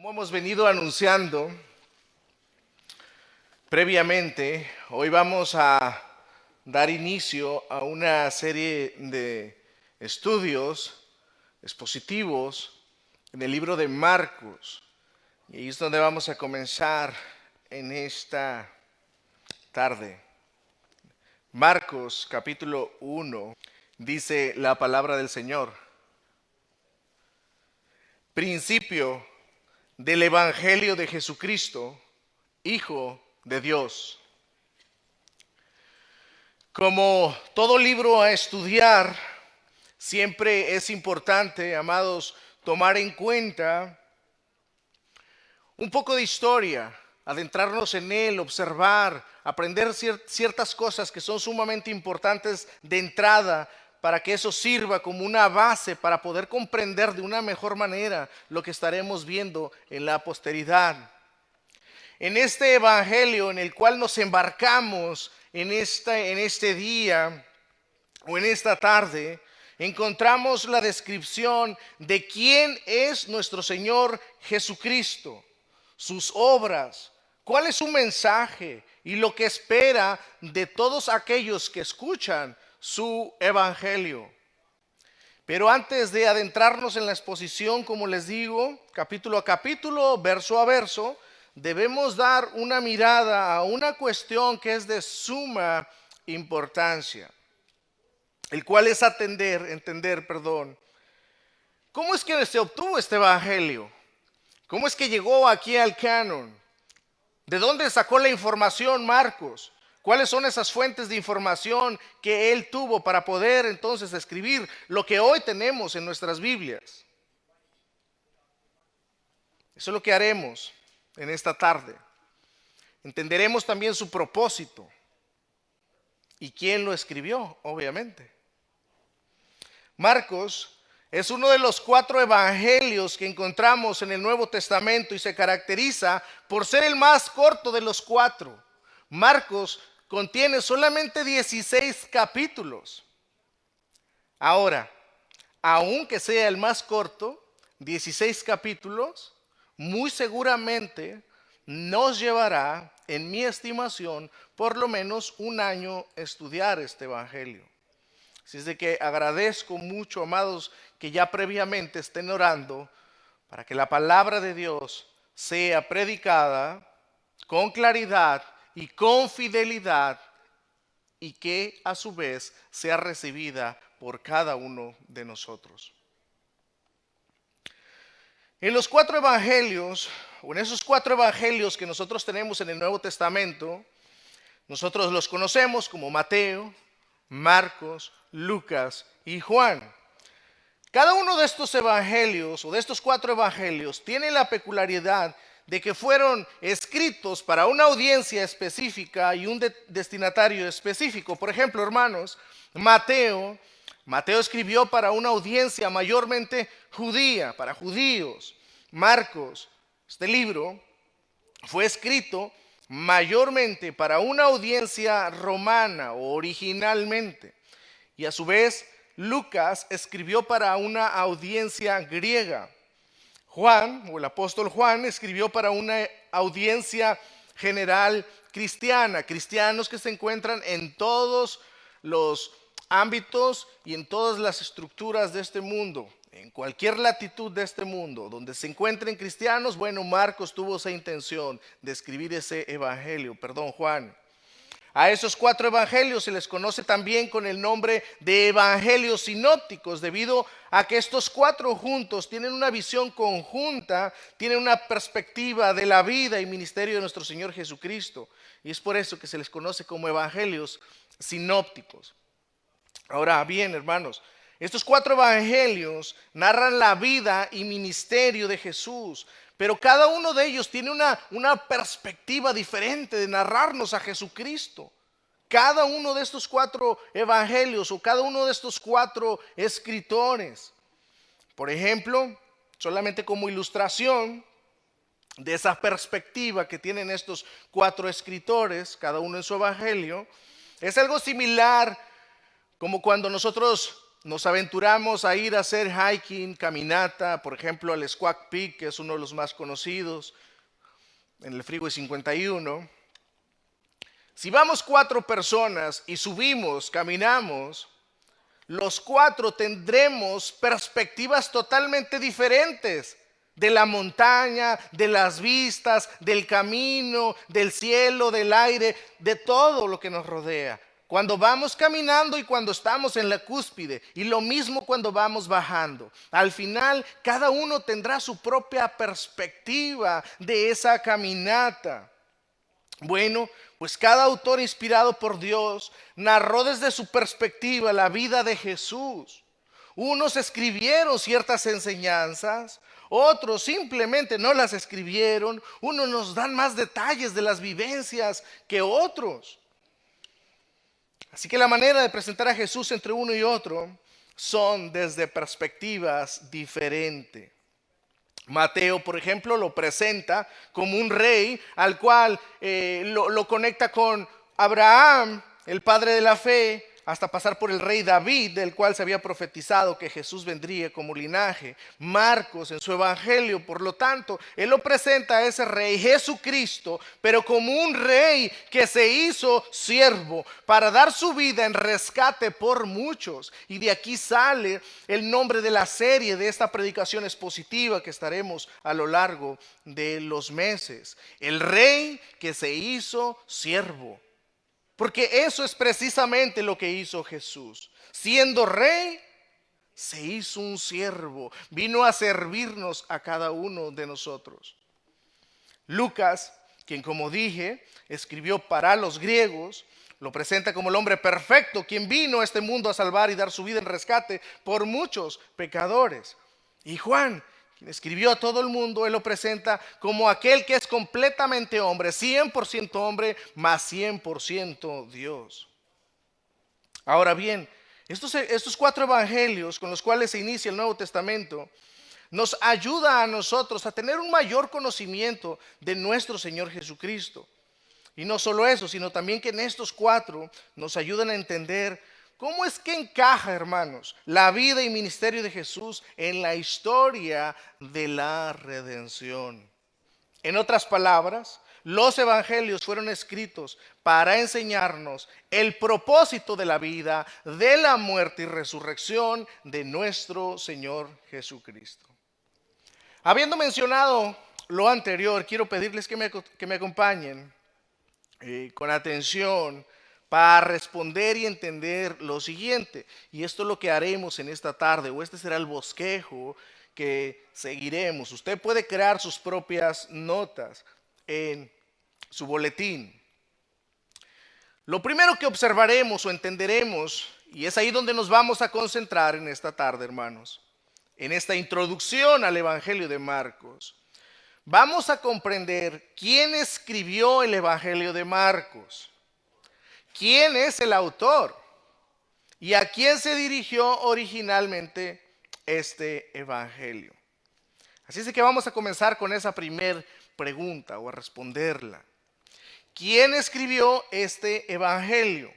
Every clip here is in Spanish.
Como hemos venido anunciando previamente, hoy vamos a dar inicio a una serie de estudios expositivos en el libro de Marcos. Y ahí es donde vamos a comenzar en esta tarde. Marcos capítulo 1 dice la palabra del Señor. Principio del Evangelio de Jesucristo, Hijo de Dios. Como todo libro a estudiar, siempre es importante, amados, tomar en cuenta un poco de historia, adentrarnos en él, observar, aprender ciertas cosas que son sumamente importantes de entrada para que eso sirva como una base para poder comprender de una mejor manera lo que estaremos viendo en la posteridad. En este evangelio en el cual nos embarcamos en este día o en esta tarde, encontramos la descripción de quién es nuestro Señor Jesucristo, sus obras, cuál es su mensaje y lo que espera de todos aquellos que escuchan su evangelio. Pero antes de adentrarnos en la exposición, como les digo, capítulo a capítulo, verso a verso, debemos dar una mirada a una cuestión que es de suma importancia, el cual es entender, ¿cómo es que se obtuvo este evangelio? ¿Cómo es que llegó aquí al canon? ¿De dónde sacó la información Marcos? ¿Cuáles son esas fuentes de información que él tuvo para poder entonces escribir lo que hoy tenemos en nuestras Biblias? Eso es lo que haremos en esta tarde. Entenderemos también su propósito y quién lo escribió, obviamente. Marcos es uno de los 4 evangelios que encontramos en el Nuevo Testamento y se caracteriza por ser el más corto de los 4. Marcos contiene solamente 16 capítulos. Ahora, aunque sea el más corto, 16 capítulos, muy seguramente nos llevará, en mi estimación, por lo menos un año estudiar este evangelio. Así es de que agradezco mucho, amados, que ya previamente estén orando para que la palabra de Dios sea predicada con claridad y con fidelidad y que a su vez sea recibida por cada uno de nosotros. En los 4 evangelios, o en esos 4 evangelios que nosotros tenemos en el Nuevo Testamento, nosotros los conocemos como Mateo, Marcos, Lucas y Juan. Cada uno de estos evangelios o de estos 4 evangelios tiene la peculiaridad de que fueron escritos para una audiencia específica y un destinatario específico. Por ejemplo, hermanos, Mateo escribió para una audiencia mayormente judía, para judíos. Marcos, este libro, fue escrito mayormente para una audiencia romana o originalmente. Y a su vez, Lucas escribió para una audiencia griega. Juan, o el apóstol Juan, escribió para una audiencia general cristiana, cristianos que se encuentran en todos los ámbitos y en todas las estructuras de este mundo, en cualquier latitud de este mundo, donde se encuentren cristianos. Bueno, Marcos tuvo esa intención de escribir ese evangelio, Juan. A esos 4 evangelios se les conoce también con el nombre de evangelios sinópticos, debido a que estos 4 juntos tienen una visión conjunta, tienen una perspectiva de la vida y ministerio de nuestro Señor Jesucristo. Y es por eso que se les conoce como evangelios sinópticos. Ahora bien, hermanos, estos 4 evangelios narran la vida y ministerio de Jesús, pero cada uno de ellos tiene una perspectiva diferente de narrarnos a Jesucristo. Cada uno de estos 4 evangelios o cada uno de estos 4 escritores. Por ejemplo, solamente como ilustración de esa perspectiva que tienen estos 4 escritores, cada uno en su evangelio, es algo similar como cuando nosotros nos aventuramos a ir a hacer hiking, caminata, por ejemplo al Squaw Peak, que es uno de los más conocidos, en el Freeway 51. Si vamos 4 personas y subimos, caminamos, los 4 tendremos perspectivas totalmente diferentes de la montaña, de las vistas, del camino, del cielo, del aire, de todo lo que nos rodea. Cuando vamos caminando y cuando estamos en la cúspide, y lo mismo cuando vamos bajando. Al final, cada uno tendrá su propia perspectiva de esa caminata. Bueno, pues cada autor inspirado por Dios narró desde su perspectiva la vida de Jesús. Unos escribieron ciertas enseñanzas, otros simplemente no las escribieron. Unos nos dan más detalles de las vivencias que otros. Así que la manera de presentar a Jesús entre uno y otro son desde perspectivas diferentes. Mateo, por ejemplo, lo presenta como un rey al cual lo conecta con Abraham, el padre de la fe, hasta pasar por el rey David, del cual se había profetizado que Jesús vendría como linaje. Marcos en su evangelio, por lo tanto, él lo presenta a ese rey Jesucristo, pero como un rey que se hizo siervo para dar su vida en rescate por muchos. Y de aquí sale el nombre de la serie de esta predicación expositiva que estaremos a lo largo de los meses. El rey que se hizo siervo. Porque eso es precisamente lo que hizo Jesús. Siendo rey, se hizo un siervo. Vino a servirnos a cada uno de nosotros. Lucas, quien como dije, escribió para los griegos, lo presenta como el hombre perfecto, quien vino a este mundo a salvar y dar su vida en rescate por muchos pecadores. Y Juan, quien escribió a todo el mundo, él lo presenta como aquel que es completamente hombre, 100% hombre, más 100% Dios. Ahora bien, estos 4 evangelios con los cuales se inicia el Nuevo Testamento nos ayuda a nosotros a tener un mayor conocimiento de nuestro Señor Jesucristo. Y no solo eso, sino también que en estos 4 nos ayudan a entender cómo es que encaja, hermanos, la vida y ministerio de Jesús en la historia de la redención. En otras palabras, los evangelios fueron escritos para enseñarnos el propósito de la vida, de la muerte y resurrección de nuestro Señor Jesucristo. Habiendo mencionado lo anterior, quiero pedirles que me acompañen con atención para responder y entender lo siguiente. Y esto es lo que haremos en esta tarde, o este será el bosquejo que seguiremos. Usted puede crear sus propias notas en su boletín. Lo primero que observaremos o entenderemos, y es ahí donde nos vamos a concentrar en esta tarde, hermanos, en esta introducción al Evangelio de Marcos, vamos a comprender quién escribió el Evangelio de Marcos, quién es el autor y a quién se dirigió originalmente este Evangelio. Así es que vamos a comenzar con esa primer pregunta o a responderla. ¿Quién escribió este Evangelio?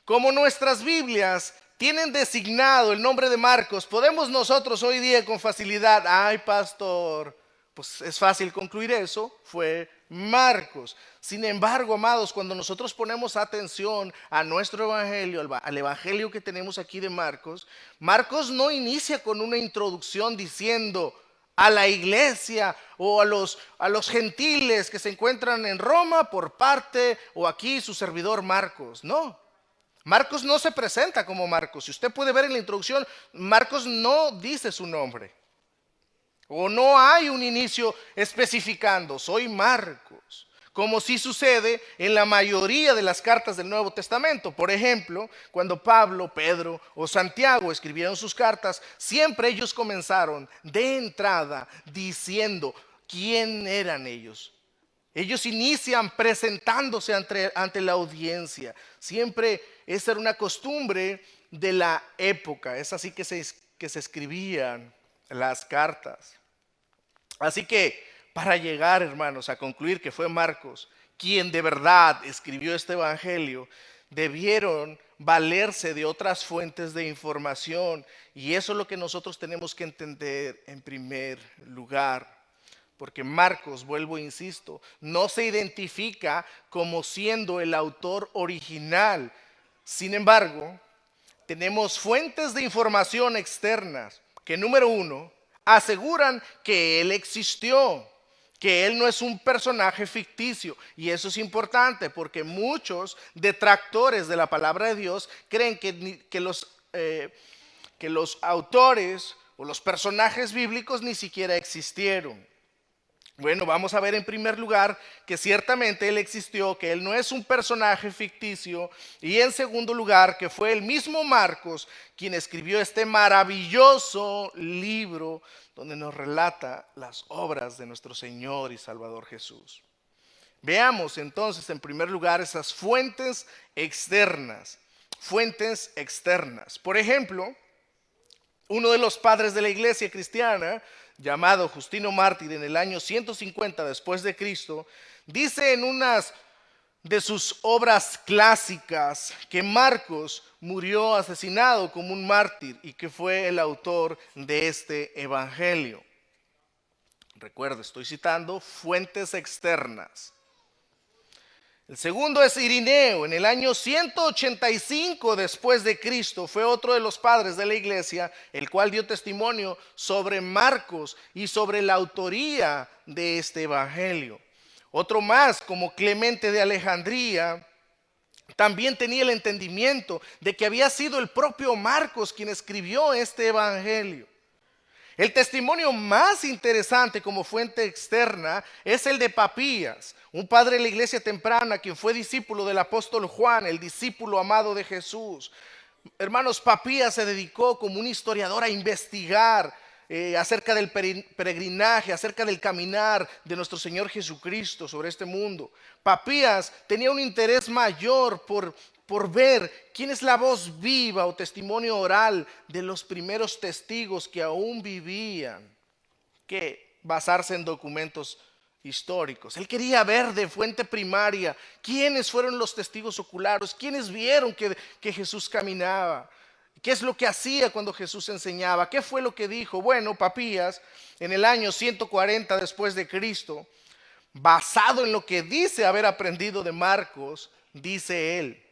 Como nuestras Biblias tienen designado el nombre de Marcos, podemos nosotros hoy día con facilidad, ay pastor, pues es fácil concluir eso, fue Marcos. Sin embargo, amados, cuando nosotros ponemos atención a nuestro evangelio, al evangelio que tenemos aquí de Marcos, Marcos no inicia con una introducción diciendo a la iglesia o a los gentiles que se encuentran en Roma por parte o aquí su servidor Marcos, no. Marcos no se presenta como Marcos. Si usted puede ver en la introducción, Marcos no dice su nombre. O no hay un inicio especificando, soy Marcos. Como sí sucede en la mayoría de las cartas del Nuevo Testamento. Por ejemplo, cuando Pablo, Pedro o Santiago escribieron sus cartas, siempre ellos comenzaron de entrada diciendo quién eran ellos. Ellos inician presentándose ante la audiencia. Siempre esa era una costumbre de la época. Es así que se escribían las cartas. Así que para llegar, hermanos, a concluir que fue Marcos quien de verdad escribió este evangelio, debieron valerse de otras fuentes de información. Y eso es lo que nosotros tenemos que entender en primer lugar. Porque Marcos, vuelvo e insisto, no se identifica como siendo el autor original. Sin embargo, tenemos fuentes de información externas que, número uno, aseguran que él existió, que él no es un personaje ficticio. Y eso es importante porque muchos detractores de la palabra de Dios creen que los autores o los personajes bíblicos ni siquiera existieron. Bueno, vamos a ver en primer lugar que ciertamente él existió, que él no es un personaje ficticio, y en segundo lugar que fue el mismo Marcos quien escribió este maravilloso libro donde nos relata las obras de nuestro Señor y Salvador Jesús. Veamos entonces en primer lugar esas fuentes externas. Fuentes externas. Por ejemplo, uno de los padres de la iglesia cristiana, llamado Justino Mártir, en el año 150 después de Cristo, dice en unas de sus obras clásicas que Marcos murió asesinado como un mártir y que fue el autor de este evangelio. Recuerda, estoy citando fuentes externas. El segundo es Irineo, en el año 185 después de Cristo, fue otro de los padres de la iglesia, el cual dio testimonio sobre Marcos y sobre la autoría de este evangelio. Otro más, como Clemente de Alejandría, también tenía el entendimiento de que había sido el propio Marcos quien escribió este evangelio. El testimonio más interesante como fuente externa es el de Papías, un padre de la iglesia temprana quien fue discípulo del apóstol Juan, el discípulo amado de Jesús. Hermanos, Papías se dedicó como un historiador a investigar acerca del peregrinaje, acerca del caminar de nuestro Señor Jesucristo sobre este mundo. Papías tenía un interés mayor por ver quién es la voz viva o testimonio oral de los primeros testigos que aún vivían, que basarse en documentos históricos. Él quería ver de fuente primaria quiénes fueron los testigos oculares, quiénes vieron que Jesús caminaba, qué es lo que hacía cuando Jesús enseñaba, qué fue lo que dijo. Bueno, Papías, en el año 140 después de Cristo, basado en lo que dice haber aprendido de Marcos, dice él: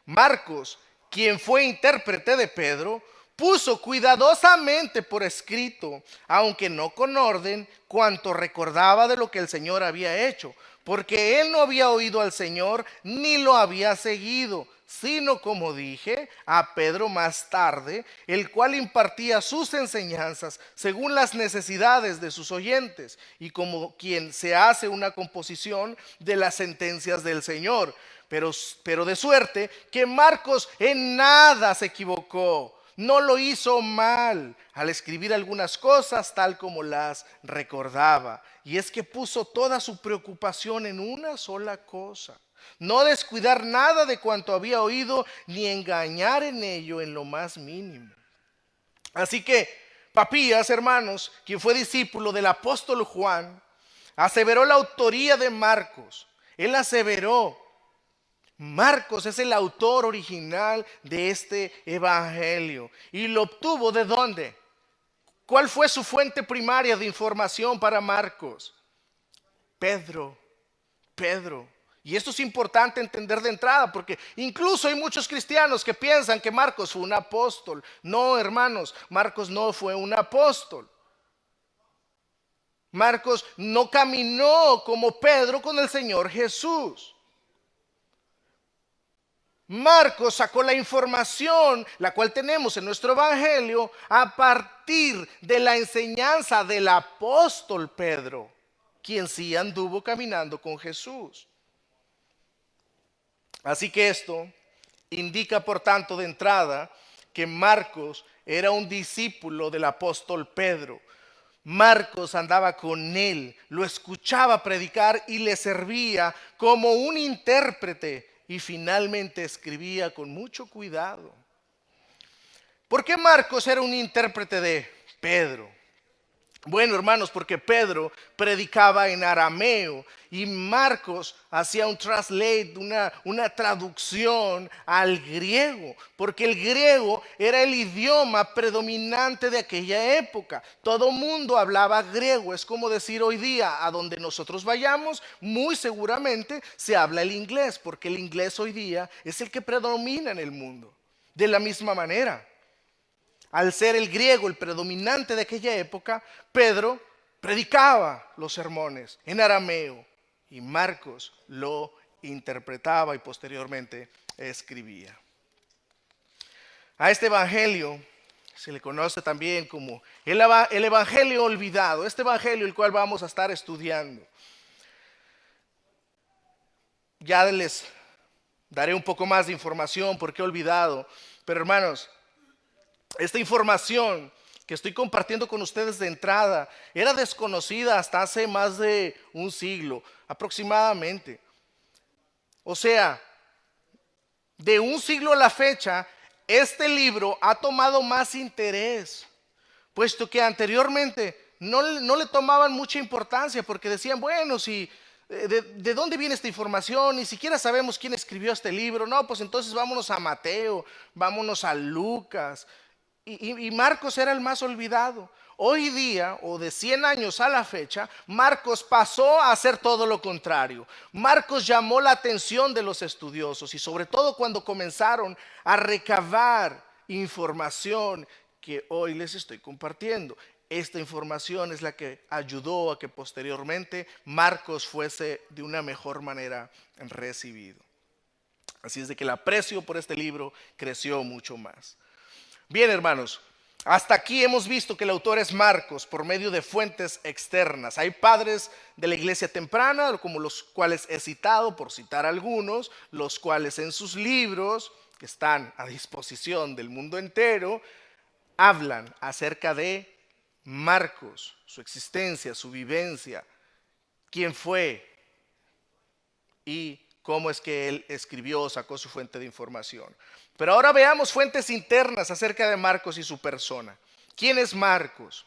Marcos, quien fue intérprete de Pedro, puso cuidadosamente por escrito, aunque no con orden, cuanto recordaba de lo que el Señor había hecho, porque él no había oído al Señor ni lo había seguido, sino, como dije, a Pedro más tarde, el cual impartía sus enseñanzas según las necesidades de sus oyentes, y como quien se hace una composición de las sentencias del Señor. Pero de suerte que Marcos en nada se equivocó, no lo hizo mal al escribir algunas cosas tal como las recordaba. Y es que puso toda su preocupación en una sola cosa: no descuidar nada de cuanto había oído, ni engañar en ello en lo más mínimo. Así que Papías, hermanos, quien fue discípulo del apóstol Juan, aseveró la autoría de Marcos. Él aseveró: Marcos es el autor original de este evangelio. ¿Y lo obtuvo de dónde? ¿Cuál fue su fuente primaria de información para Marcos? Pedro. Y esto es importante entender de entrada, porque incluso hay muchos cristianos que piensan que Marcos fue un apóstol. No, hermanos, Marcos no fue un apóstol. Marcos no caminó como Pedro con el Señor Jesús. Marcos sacó la información, la cual tenemos en nuestro evangelio, a partir de la enseñanza del apóstol Pedro, quien sí anduvo caminando con Jesús. Así que esto indica, por tanto, de entrada, que Marcos era un discípulo del apóstol Pedro. Marcos andaba con él, lo escuchaba predicar y le servía como un intérprete. Y finalmente escribía con mucho cuidado. ¿Por qué Marcos era un intérprete de Pedro? Bueno, hermanos, porque Pedro predicaba en arameo y Marcos hacía un translate, una traducción al griego, porque el griego era el idioma predominante de aquella época. Todo mundo hablaba griego, es como decir hoy día, a donde nosotros vayamos, muy seguramente se habla el inglés, porque el inglés hoy día es el que predomina en el mundo. De la misma manera, al ser el griego el predominante de aquella época, Pedro predicaba los sermones en arameo y Marcos lo interpretaba y posteriormente escribía. A este evangelio se le conoce también como el evangelio olvidado, este evangelio el cual vamos a estar estudiando. Ya les daré un poco más de información porque he olvidado, pero hermanos, esta información que estoy compartiendo con ustedes de entrada era desconocida hasta hace más de un siglo aproximadamente. O sea, de un siglo a la fecha, este libro ha tomado más interés, puesto que anteriormente no le tomaban mucha importancia porque decían, bueno, si ¿de dónde viene esta información? Ni siquiera sabemos quién escribió este libro. No, pues entonces vámonos a Mateo, vámonos a Lucas. Y Marcos era el más olvidado. Hoy día, o de 100 años a la fecha, Marcos pasó a hacer todo lo contrario. Marcos llamó la atención de los estudiosos y sobre todo cuando comenzaron a recabar información que hoy les estoy compartiendo. Esta información es la que ayudó a que posteriormente Marcos fuese de una mejor manera recibido. Así es de que el aprecio por este libro creció mucho más. Bien, hermanos, hasta aquí hemos visto que el autor es Marcos por medio de fuentes externas. Hay padres de la iglesia temprana, como los cuales he citado, por citar algunos, los cuales en sus libros, que están a disposición del mundo entero, hablan acerca de Marcos, su existencia, su vivencia, quién fue y cómo es que él escribió o sacó su fuente de información. Pero ahora veamos fuentes internas acerca de Marcos y su persona. ¿Quién es Marcos?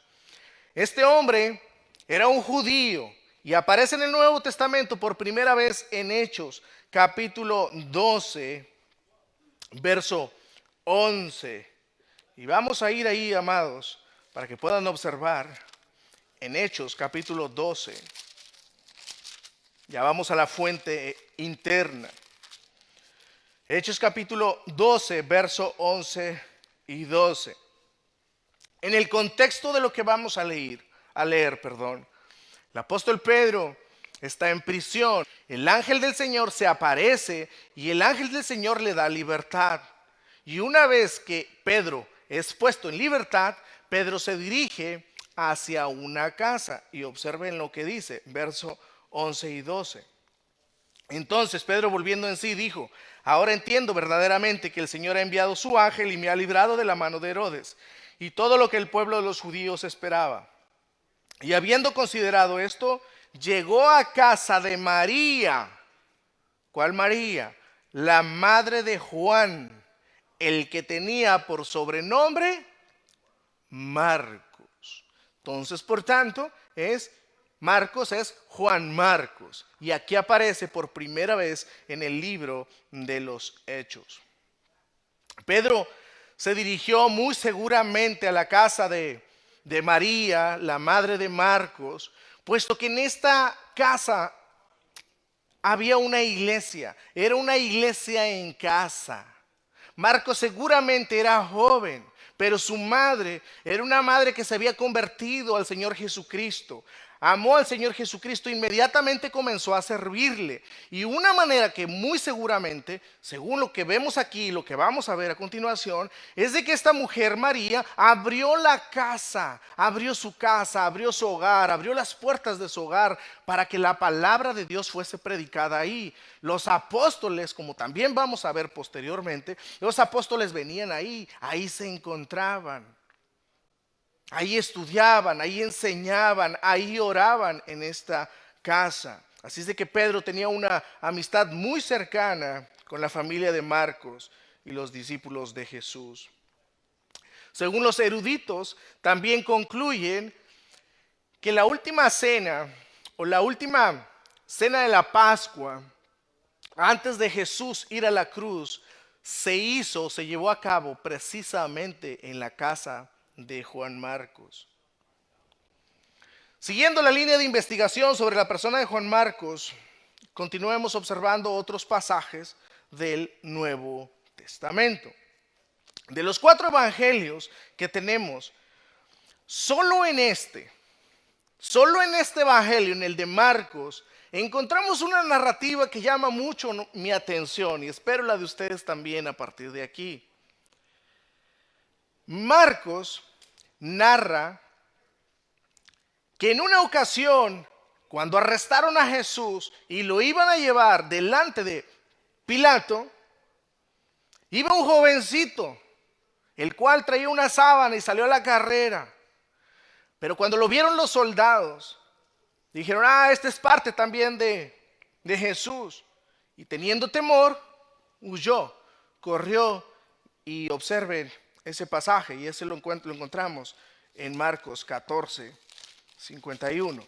Este hombre era un judío y aparece en el Nuevo Testamento por primera vez en Hechos, capítulo 12, verso 11. Y vamos a ir ahí, amados, para que puedan observar en Hechos, capítulo 12. Ya vamos a la fuente interna. Hechos capítulo 12, verso 11 y 12. En el contexto de lo que vamos a leer, el apóstol Pedro está en prisión. El ángel del Señor se aparece y el ángel del Señor le da libertad. Y una vez que Pedro es puesto en libertad, Pedro se dirige hacia una casa. Y observen lo que dice, verso 11 y 12. Entonces Pedro, volviendo en sí, dijo: ahora entiendo verdaderamente que el Señor ha enviado su ángel y me ha librado de la mano de Herodes y todo lo que el pueblo de los judíos esperaba. Y habiendo considerado esto, llegó a casa de María. ¿Cuál María? La madre de Juan, el que tenía por sobrenombre Marcos. Entonces, por tanto, Marcos es Juan Marcos. Y aquí aparece por primera vez en el libro de los Hechos. Pedro se dirigió muy seguramente a la casa de María, la madre de Marcos, puesto que en esta casa había una iglesia. Era una iglesia en casa. Marcos seguramente era joven, pero su madre era una madre que se había convertido al Señor Jesucristo. Amó al Señor Jesucristo, inmediatamente comenzó a servirle. Y una manera que muy seguramente, según lo que vemos aquí, lo que vamos a ver a continuación, es de que esta mujer María abrió la casa, abrió su casa, abrió su hogar, abrió las puertas de su hogar para que la palabra de Dios fuese predicada ahí. Los apóstoles, como también vamos a ver posteriormente, los apóstoles venían ahí se encontraban. Ahí estudiaban, ahí enseñaban, ahí oraban en esta casa. Así es de que Pedro tenía una amistad muy cercana con la familia de Marcos y los discípulos de Jesús. Según los eruditos, también concluyen que la última cena o la última cena de la Pascua, antes de Jesús ir a la cruz, se llevó a cabo precisamente en la casa de Juan Marcos. Siguiendo la línea de investigación sobre la persona de Juan Marcos, continuemos observando otros pasajes del Nuevo Testamento. De los 4 evangelios que tenemos, solo en este evangelio, en el de Marcos, encontramos una narrativa que llama mucho mi atención y espero la de ustedes también a partir de aquí. Marcos narra que en una ocasión, cuando arrestaron a Jesús y lo iban a llevar delante de Pilato, iba un jovencito, el cual traía una sábana y salió a la carrera. Pero cuando lo vieron los soldados, dijeron, este es parte también de Jesús. Y teniendo temor, huyó, corrió. Y observen ese pasaje, y ese lo encontramos en Marcos 14, 51.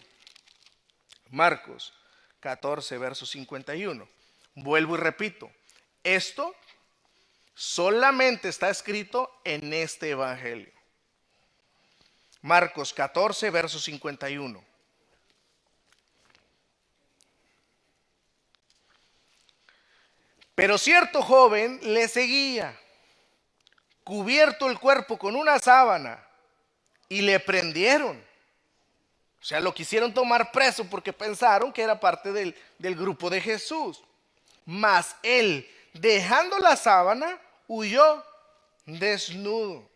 Marcos 14, verso 51. Vuelvo y repito, esto solamente está escrito en este evangelio. Marcos 14, verso 51. Pero cierto joven le seguía, cubierto el cuerpo con una sábana, y le prendieron. O sea, lo quisieron tomar preso porque pensaron que era parte del grupo de Jesús. Mas él, dejando la sábana, huyó desnudo.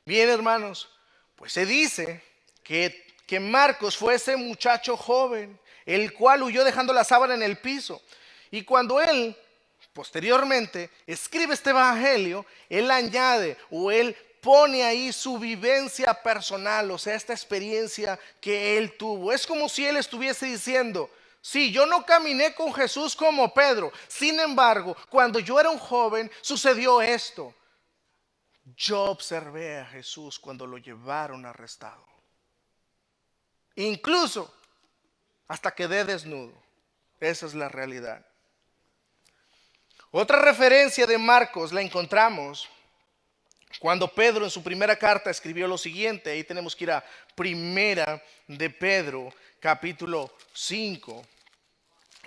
Bien, hermanos, pues se dice que Marcos fue ese muchacho joven, el cual huyó dejando la sábana en el piso. Y cuando él, posteriormente, escribe este evangelio, él añade o él pone ahí su vivencia personal, o sea, esta experiencia que él tuvo. Es como si él estuviese diciendo, sí, yo no caminé con Jesús como Pedro. Sin embargo, cuando yo era un joven, sucedió esto. Yo observé a Jesús cuando lo llevaron arrestado. Incluso hasta quedé desnudo. Esa es la realidad. Otra referencia de Marcos la encontramos cuando Pedro en su primera carta escribió lo siguiente. Ahí tenemos que ir a Primera de Pedro, capítulo 5.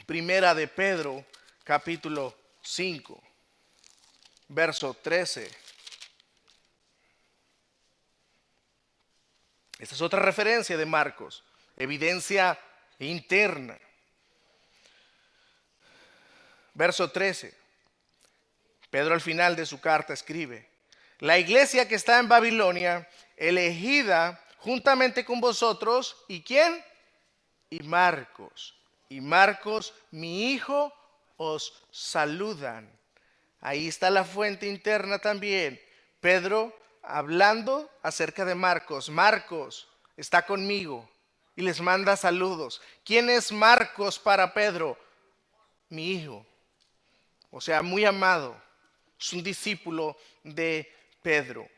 Primera de Pedro, capítulo 5, verso 13. Esta es otra referencia de Marcos, evidencia interna. Verso 13. Pedro al final de su carta escribe, la iglesia que está en Babilonia, elegida juntamente con vosotros, ¿y quién? Y Marcos, mi hijo, os saludan. Ahí está la fuente interna también. Pedro hablando acerca de Marcos. Marcos está conmigo y les manda saludos. ¿Quién es Marcos para Pedro? Mi hijo. O sea, muy amado. Es un discípulo de Pedro.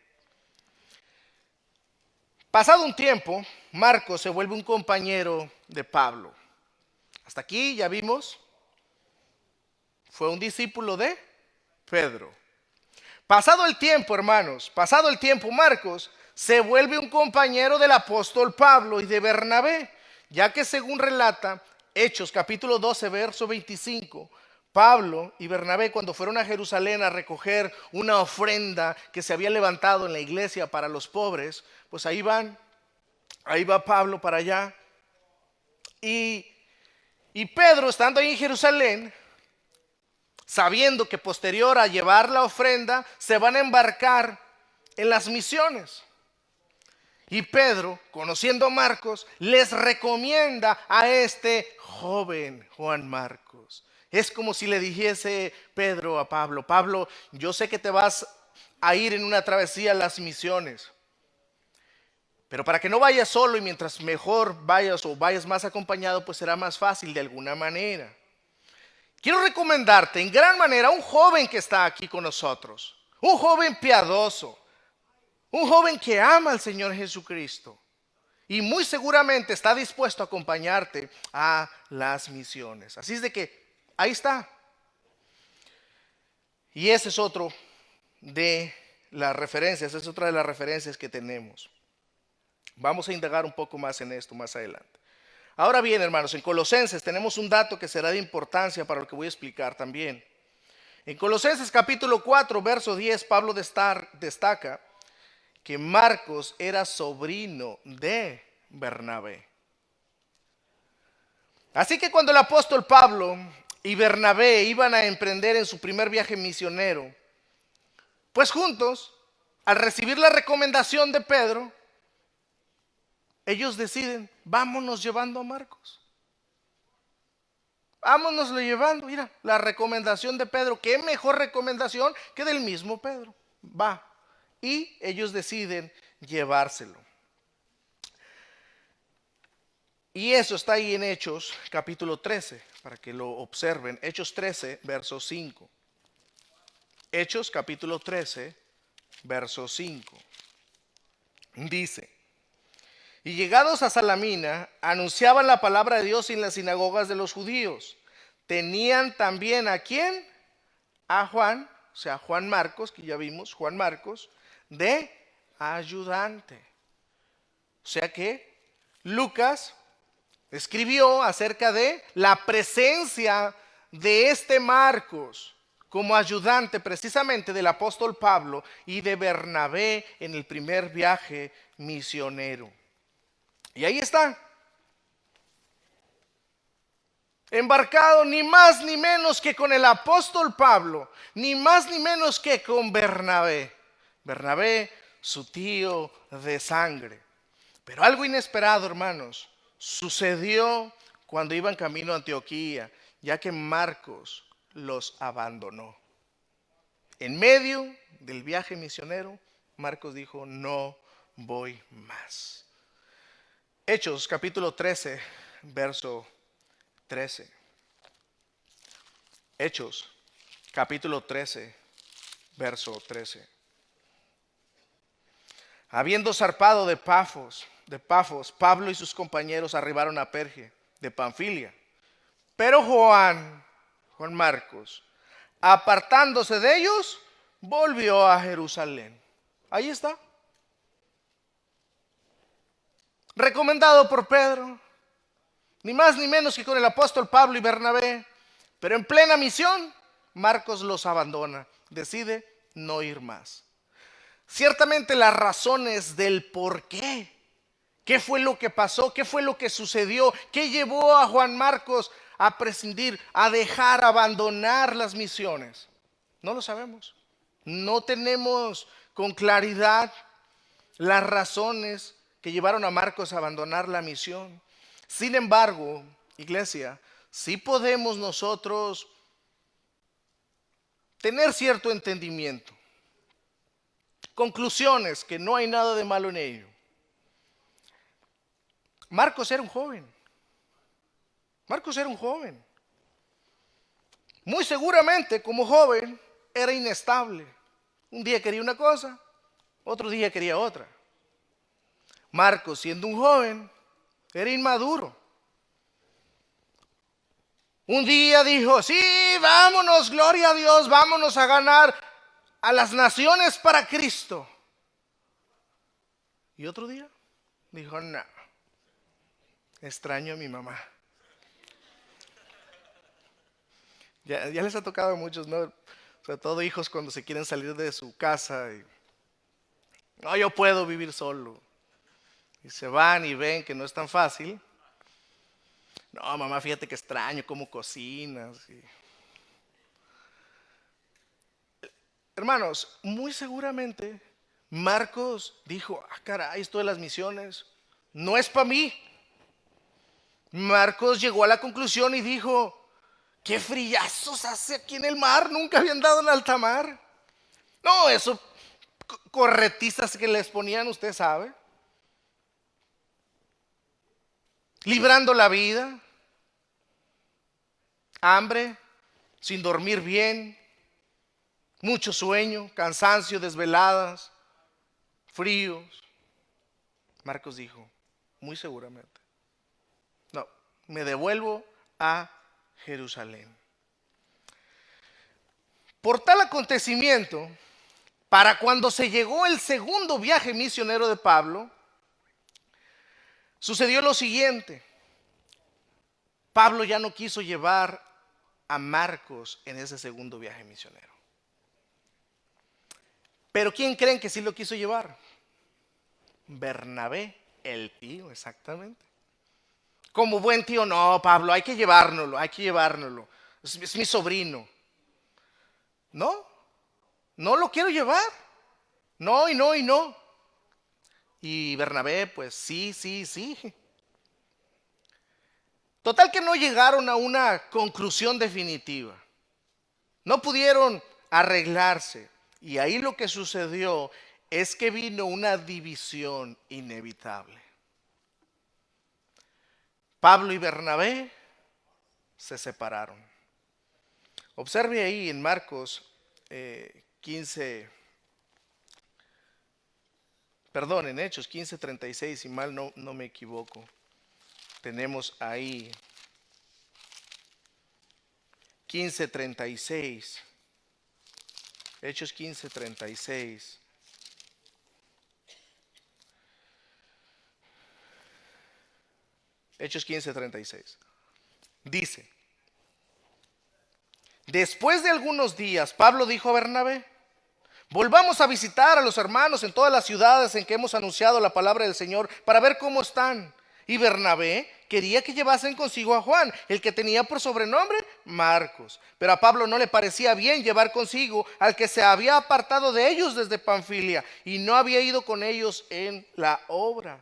Pasado un tiempo, Marcos se vuelve un compañero de Pablo. Hasta aquí ya vimos. Fue un discípulo de Pedro. Pasado el tiempo, hermanos, Marcos se vuelve un compañero del apóstol Pablo y de Bernabé, ya que según relata Hechos capítulo 12, verso 25, Pablo y Bernabé cuando fueron a Jerusalén a recoger una ofrenda que se había levantado en la iglesia para los pobres, pues ahí va Pablo para allá. Y Pedro, estando ahí en Jerusalén, sabiendo que posterior a llevar la ofrenda se van a embarcar en las misiones. Y Pedro, conociendo a Marcos, les recomienda a este joven Juan Marcos. Es como si le dijese Pedro a Pablo, Pablo, yo sé que te vas a ir en una travesía a las misiones, pero para que no vayas solo y mientras mejor vayas o vayas más acompañado, pues será más fácil de alguna manera. Quiero recomendarte en gran manera a un joven que está aquí con nosotros, un joven piadoso, un joven que ama al Señor Jesucristo y muy seguramente está dispuesto a acompañarte a las misiones. Así es de que ahí está. Y ese es otro de las referencias, es otra de las referencias que tenemos. Vamos a indagar un poco más en esto más adelante. Ahora bien, hermanos, en Colosenses tenemos un dato que será de importancia para lo que voy a explicar también. En Colosenses capítulo 4, verso 10, Pablo destaca que Marcos era sobrino de Bernabé. Así que cuando el apóstol Pablo y Bernabé iban a emprender en su primer viaje misionero, pues juntos, al recibir la recomendación de Pedro, ellos deciden, vámonos llevando a Marcos. Vámonoslo llevando, mira, la recomendación de Pedro, qué mejor recomendación que del mismo Pedro. Va. Y ellos deciden llevárselo. Y eso está ahí en Hechos capítulo 13, para que lo observen. Hechos 13, verso 5. Hechos capítulo 13, verso 5. Dice: y llegados a Salamina, anunciaban la palabra de Dios en las sinagogas de los judíos. Tenían también ¿a quién? A Juan, o sea, Juan Marcos, que ya vimos, Juan Marcos, de ayudante. O sea que Lucas escribió acerca de la presencia de este Marcos como ayudante precisamente del apóstol Pablo y de Bernabé en el primer viaje misionero. Y ahí está, embarcado ni más ni menos que con el apóstol Pablo, ni más ni menos que con Bernabé. Bernabé, su tío de sangre. Pero algo inesperado, hermanos, sucedió cuando iban camino a Antioquía, ya que Marcos los abandonó. En medio del viaje misionero, Marcos dijo, no voy más. Hechos capítulo 13, verso 13. Hechos capítulo 13, verso 13. Habiendo zarpado de Pafos, Pablo y sus compañeros arribaron a Perge de Panfilia. Pero Juan Marcos, apartándose de ellos, volvió a Jerusalén. Ahí está. Recomendado por Pedro, ni más ni menos que con el apóstol Pablo y Bernabé. Pero en plena misión, Marcos los abandona, decide no ir más. Ciertamente las razones del por qué, qué fue lo que pasó, qué fue lo que sucedió, qué llevó a Juan Marcos a prescindir, a dejar, a abandonar las misiones, no lo sabemos. No tenemos con claridad las razones que llevaron a Marcos a abandonar la misión. Sin embargo, iglesia, sí podemos nosotros tener cierto entendimiento. Conclusiones, que no hay nada de malo en ello. Marcos era un joven. Marcos era un joven. Muy seguramente, como joven, era inestable. Un día quería una cosa, otro día quería otra. Marcos, siendo un joven, era inmaduro. Un día dijo, sí, vámonos, gloria a Dios, vámonos a ganar a las naciones para Cristo. Y otro día dijo, no, extraño a mi mamá. Ya les ha tocado a muchos, ¿no? Sobre todo hijos cuando se quieren salir de su casa y no, yo puedo vivir solo. Y se van y ven que no es tan fácil. No, mamá, fíjate que extraño cómo cocinas. Hermanos, muy seguramente Marcos dijo, caray, esto de las misiones no es para mí. Marcos llegó a la conclusión y dijo, qué frillazos hace aquí en el mar, nunca habían dado en alta mar. No, eso, corretizas que les ponían, usted sabe. Librando la vida, hambre, sin dormir bien, mucho sueño, cansancio, desveladas, fríos. Marcos dijo, muy seguramente. No, me devuelvo a Jerusalén. Por tal acontecimiento, para cuando se llegó el segundo viaje misionero de Pablo, sucedió lo siguiente. Pablo ya no quiso llevar a Marcos en ese segundo viaje misionero. Pero ¿quién creen que sí lo quiso llevar? Bernabé, el tío, exactamente. Como buen tío, no, Pablo, hay que llevárnoslo. Es mi sobrino. No, no lo quiero llevar. No, y no, y no. Y Bernabé, pues sí. Total que no llegaron a una conclusión definitiva. No pudieron arreglarse. Y ahí lo que sucedió es que vino una división inevitable. Pablo y Bernabé se separaron. Observe ahí en Marcos 15, perdón, en Hechos 15:36, si mal no me equivoco. Tenemos ahí 15:36. Hechos 15:36. Hechos 15:36. Dice: después de algunos días, Pablo dijo a Bernabé: volvamos a visitar a los hermanos en todas las ciudades en que hemos anunciado la palabra del Señor para ver cómo están. Y Bernabé quería que llevasen consigo a Juan, el que tenía por sobrenombre Marcos. Pero a Pablo no le parecía bien llevar consigo al que se había apartado de ellos desde Panfilia y no había ido con ellos en la obra.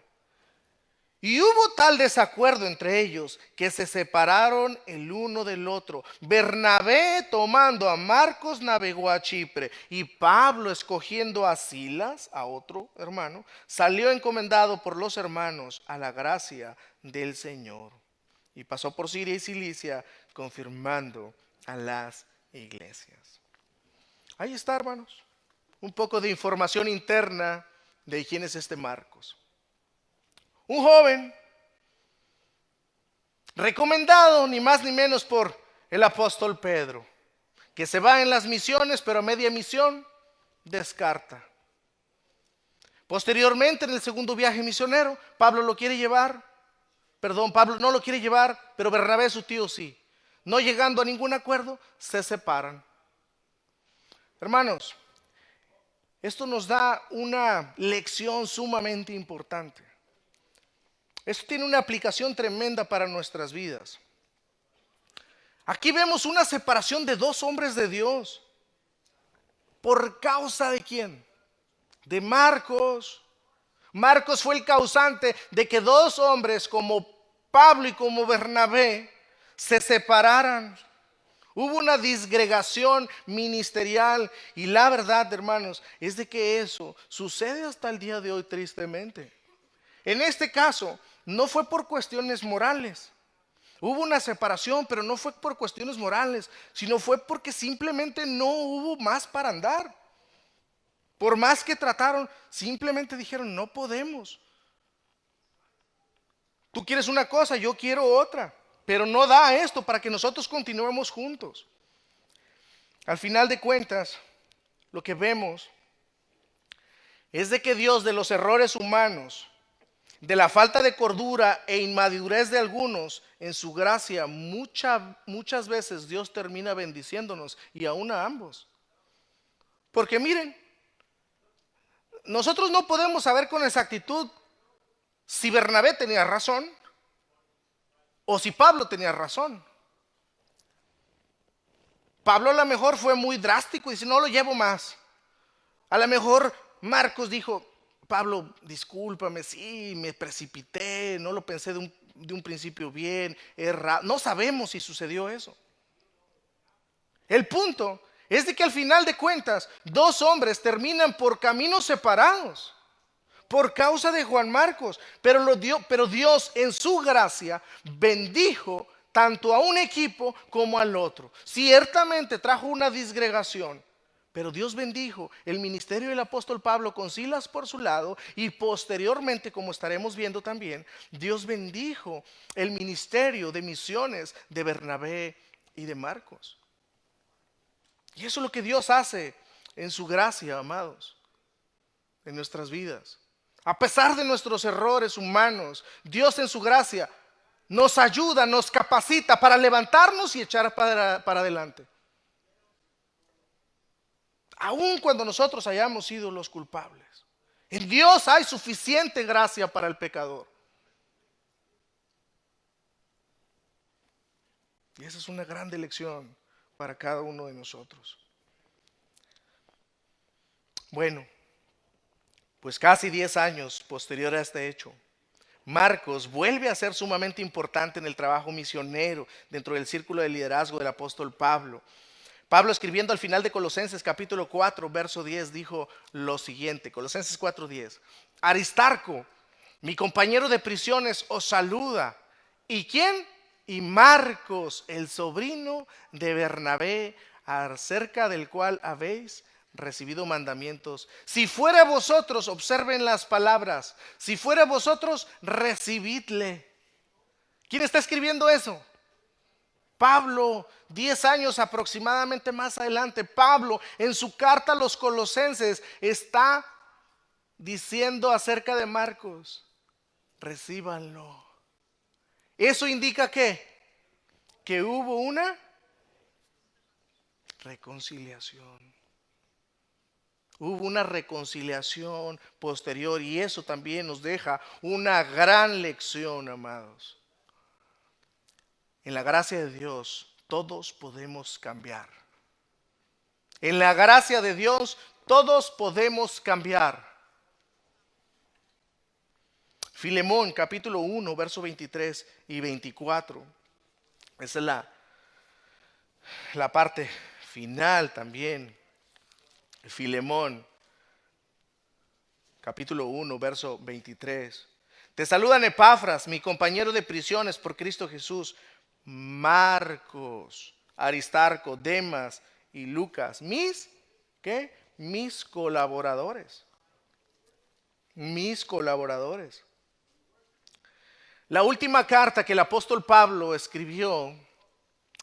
Y hubo tal desacuerdo entre ellos que se separaron el uno del otro. Bernabé, tomando a Marcos, navegó a Chipre, y Pablo, escogiendo a Silas, a otro hermano, salió encomendado por los hermanos a la gracia del Señor. Y pasó por Siria y Cilicia, confirmando a las iglesias. Ahí está, hermanos, un poco de información interna de quién es este Marcos. Un joven recomendado ni más ni menos por el apóstol Pedro, que se va en las misiones, pero a media misión descarta. Posteriormente, en el segundo viaje misionero, Pablo no lo quiere llevar, pero Bernabé, su tío, sí. No llegando a ningún acuerdo, se separan. Hermanos, esto nos da una lección sumamente importante. Esto tiene una aplicación tremenda para nuestras vidas. Aquí vemos una separación de dos hombres de Dios. ¿Por causa de quién? De Marcos. Marcos fue el causante de que dos hombres como Pablo y como Bernabé se separaran. Hubo una disgregación ministerial y la verdad, hermanos, es de que eso sucede hasta el día de hoy tristemente. En este caso, no fue por cuestiones morales. Hubo una separación, pero no fue por cuestiones morales, sino fue porque simplemente no hubo más para andar. Por más que trataron, simplemente dijeron: no podemos. Tú quieres una cosa, yo quiero otra, pero no da esto para que nosotros continuemos juntos. Al final de cuentas, lo que vemos es de que Dios, de los errores humanos, de la falta de cordura e inmadurez de algunos, en su gracia muchas veces Dios termina bendiciéndonos, y aún a ambos. Porque miren, nosotros no podemos saber con exactitud si Bernabé tenía razón o si Pablo tenía razón. Pablo a lo mejor fue muy drástico y dice: no lo llevo más. A lo mejor Marcos dijo: Pablo, discúlpame, sí, me precipité, no lo pensé de un principio bien, no sabemos si sucedió eso. El punto es de que al final de cuentas, dos hombres terminan por caminos separados por causa de Juan Marcos, pero Dios en su gracia bendijo tanto a un equipo como al otro. Ciertamente trajo una disgregación, Pero Dios bendijo el ministerio del apóstol Pablo con Silas por su lado, y posteriormente, como estaremos viendo también, Dios bendijo el ministerio de misiones de Bernabé y de Marcos. Y eso es lo que Dios hace en su gracia, amados, en nuestras vidas. A pesar de nuestros errores humanos, Dios en su gracia nos ayuda, nos capacita para levantarnos y echar para adelante. Aun cuando nosotros hayamos sido los culpables, en Dios hay suficiente gracia para el pecador. Y esa es una gran lección para cada uno de nosotros. Bueno, pues casi 10 años posterior a este hecho, Marcos vuelve a ser sumamente importante en el trabajo misionero dentro del círculo de liderazgo del apóstol Pablo. Pablo, escribiendo al final de Colosenses capítulo 4, verso 10, dijo lo siguiente, Colosenses 4:10. Aristarco, mi compañero de prisiones, os saluda. ¿Y quién? Y Marcos, el sobrino de Bernabé, acerca del cual habéis recibido mandamientos. Si fuera vosotros, observen las palabras, si fuera vosotros, recibidle. ¿Quién está escribiendo eso? Pablo, 10 años aproximadamente más adelante, Pablo en su carta a los Colosenses está diciendo acerca de Marcos, recíbanlo. Eso indica que hubo una reconciliación. Hubo una reconciliación posterior, y eso también nos deja una gran lección, amados. En la gracia de Dios todos podemos cambiar. En la gracia de Dios todos podemos cambiar. Filemón capítulo 1 verso 23 y 24. Esa es la parte final también. Filemón capítulo 1 verso 23. Te saludan Epafras, mi compañero de prisiones por Cristo Jesús, Marcos, Aristarco, Demas y Lucas, mis colaboradores. Mis colaboradores. La última carta que el apóstol Pablo escribió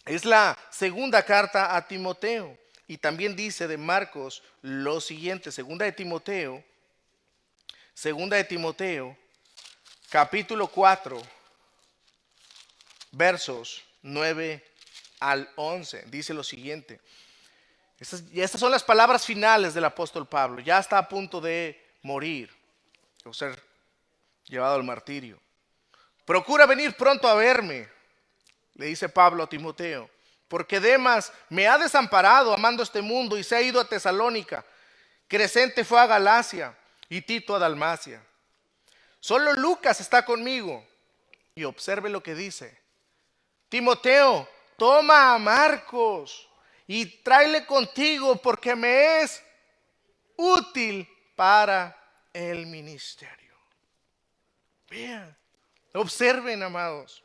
es la segunda carta a Timoteo, y también dice de Marcos lo siguiente, segunda de Timoteo capítulo 4 versos 9 al 11, dice lo siguiente. Estas son las palabras finales del apóstol Pablo. Ya está a punto de morir o ser llevado al martirio. Procura venir pronto a verme, le dice Pablo a Timoteo, porque Demas me ha desamparado amando este mundo y se ha ido a Tesalónica. Crescente fue a Galacia y Tito a Dalmacia. Solo Lucas está conmigo. Y observe lo que dice. Timoteo, toma a Marcos y tráele contigo, porque me es útil para el ministerio. Vean, observen, amados,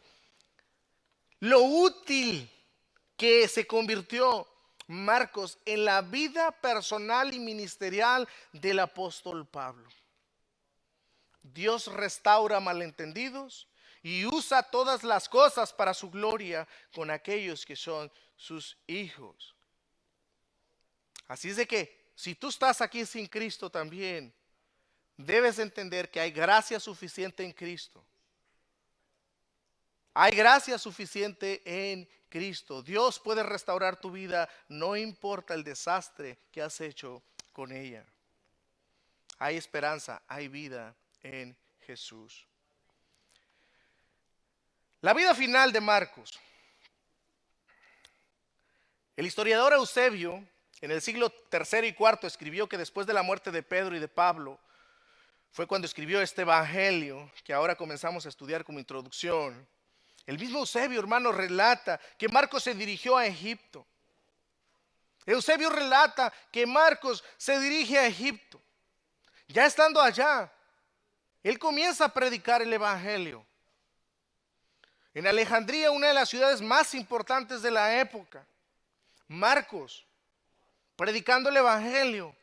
lo útil que se convirtió Marcos en la vida personal y ministerial del apóstol Pablo. Dios restaura malentendidos y usa todas las cosas para su gloria con aquellos que son sus hijos. Así es de que si tú estás aquí sin Cristo también, debes entender que hay gracia suficiente en Cristo. Hay gracia suficiente en Cristo. Dios puede restaurar tu vida, no importa el desastre que has hecho con ella. Hay esperanza, hay vida en Jesús. La vida final de Marcos. El historiador Eusebio, en el siglo III y IV, escribió que después de la muerte de Pedro y de Pablo, fue cuando escribió este evangelio que ahora comenzamos a estudiar como introducción. El mismo Eusebio, hermano, relata que Marcos se dirigió a Egipto. Eusebio relata que Marcos se dirige a Egipto. Ya estando allá, él comienza a predicar el evangelio. En Alejandría, una de las ciudades más importantes de la época, Marcos predicando el evangelio,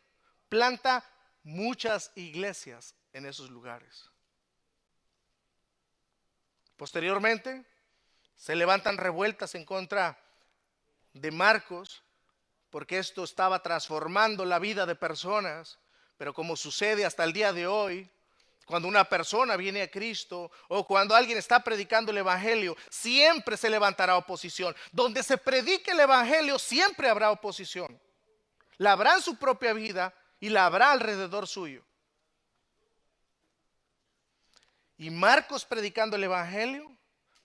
planta muchas iglesias en esos lugares. Posteriormente, se levantan revueltas en contra de Marcos, porque esto estaba transformando la vida de personas. Pero como sucede hasta el día de hoy, cuando una persona viene a Cristo o cuando alguien está predicando el evangelio, siempre se levantará oposición. Donde se predique el evangelio, siempre habrá oposición. La habrá en su propia vida y la habrá alrededor suyo. Y Marcos predicando el evangelio,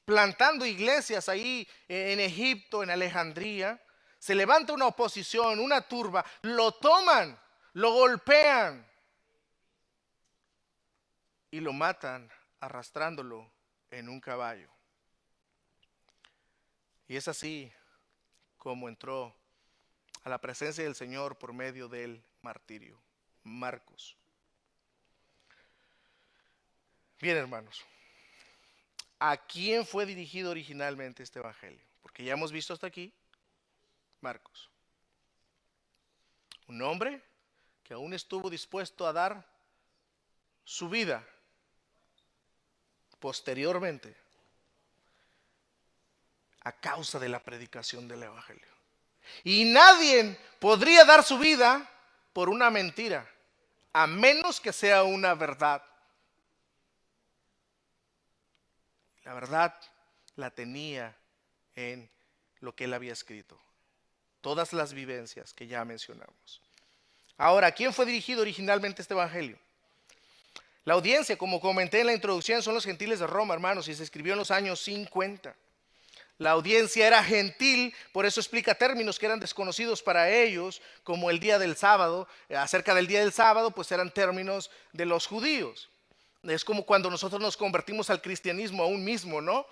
plantando iglesias ahí en Egipto, en Alejandría, se levanta una oposición, una turba, lo toman, lo golpean y lo matan arrastrándolo en un caballo. Y es así como entró a la presencia del Señor por medio del martirio. Marcos. Bien, hermanos, ¿a quién fue dirigido originalmente este evangelio? Porque ya hemos visto hasta aquí Marcos, un hombre que aún estuvo dispuesto a dar su vida posteriormente a causa de la predicación del evangelio. Y nadie podría dar su vida por una mentira, a menos que sea una verdad. La verdad la tenía en lo que él había escrito. Todas las vivencias que ya mencionamos. Ahora, ¿a quién fue dirigido originalmente este evangelio? La audiencia, como comenté en la introducción, son los gentiles de Roma, hermanos, y se escribió en los años 50. La audiencia era gentil, por eso explica términos que eran desconocidos para ellos, como el día del sábado. Acerca del día del sábado, pues eran términos de los judíos. Es como cuando nosotros nos convertimos al cristianismo aún mismo, ¿no?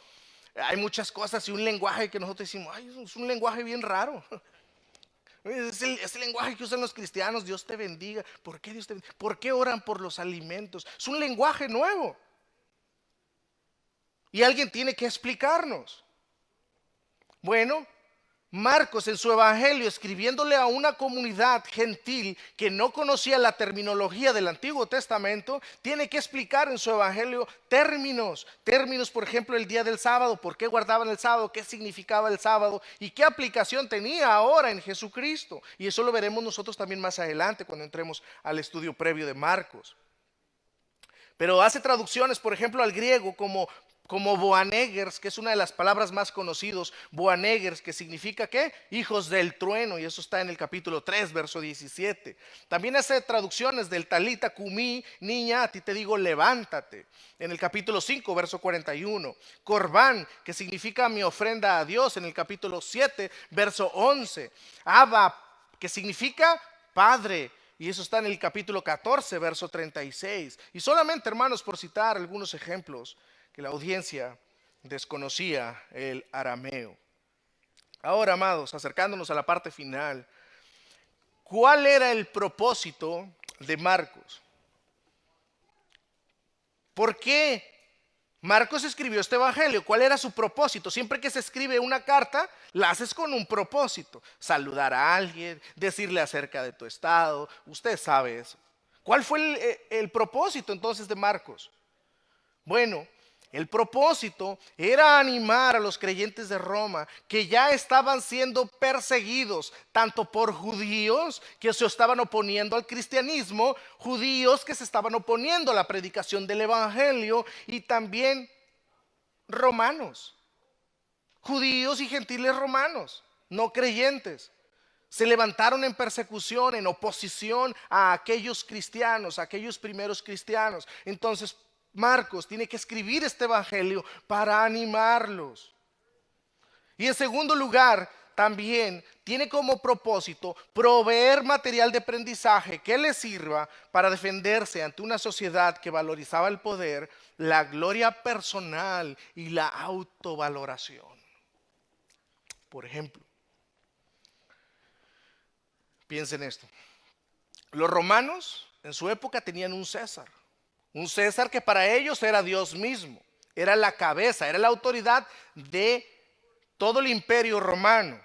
Hay muchas cosas y un lenguaje que nosotros decimos, ay, es un lenguaje bien raro. Es el lenguaje que usan los cristianos, Dios te bendiga. ¿Por qué Dios te bendiga? ¿Por qué oran por los alimentos? Es un lenguaje nuevo. Y alguien tiene que explicarnos. Bueno, Marcos en su evangelio, escribiéndole a una comunidad gentil que no conocía la terminología del Antiguo Testamento, tiene que explicar en su evangelio términos, por ejemplo, el día del sábado, por qué guardaban el sábado, qué significaba el sábado y qué aplicación tenía ahora en Jesucristo. Y eso lo veremos nosotros también más adelante cuando entremos al estudio previo de Marcos. Pero hace traducciones, por ejemplo, al griego como Boanerges, que es una de las palabras más conocidas, Boanerges, que significa ¿qué? Hijos del trueno, y eso está en el capítulo 3, verso 17. También hace traducciones del Talita Cumí, niña, a ti te digo levántate, en el capítulo 5, verso 41. Corbán, que significa mi ofrenda a Dios, en el capítulo 7, verso 11. Abba, que significa padre, y eso está en el capítulo 14, verso 36. Y solamente, hermanos, por citar algunos ejemplos, que la audiencia desconocía el arameo. Ahora, amados, acercándonos a la parte final, ¿cuál era el propósito de Marcos? ¿Por qué Marcos escribió este evangelio? ¿Cuál era su propósito? Siempre que se escribe una carta, la haces con un propósito. Saludar a alguien, decirle acerca de tu estado. Usted sabe eso. ¿Cuál fue el propósito entonces de Marcos? Bueno, el propósito era animar a los creyentes de Roma que ya estaban siendo perseguidos tanto por judíos que se estaban oponiendo al cristianismo, judíos que se estaban oponiendo a la predicación del evangelio y también romanos, judíos y gentiles romanos, no creyentes. Se levantaron en persecución, en oposición a aquellos cristianos, a aquellos primeros cristianos. Entonces, Marcos tiene que escribir este evangelio para animarlos. Y en segundo lugar, también tiene como propósito proveer material de aprendizaje que les sirva para defenderse ante una sociedad que valorizaba el poder, la gloria personal y la autovaloración. Por ejemplo, piensen esto. Los romanos en su época tenían un César. Un César que para ellos era Dios mismo, era la cabeza, era la autoridad de todo el imperio romano.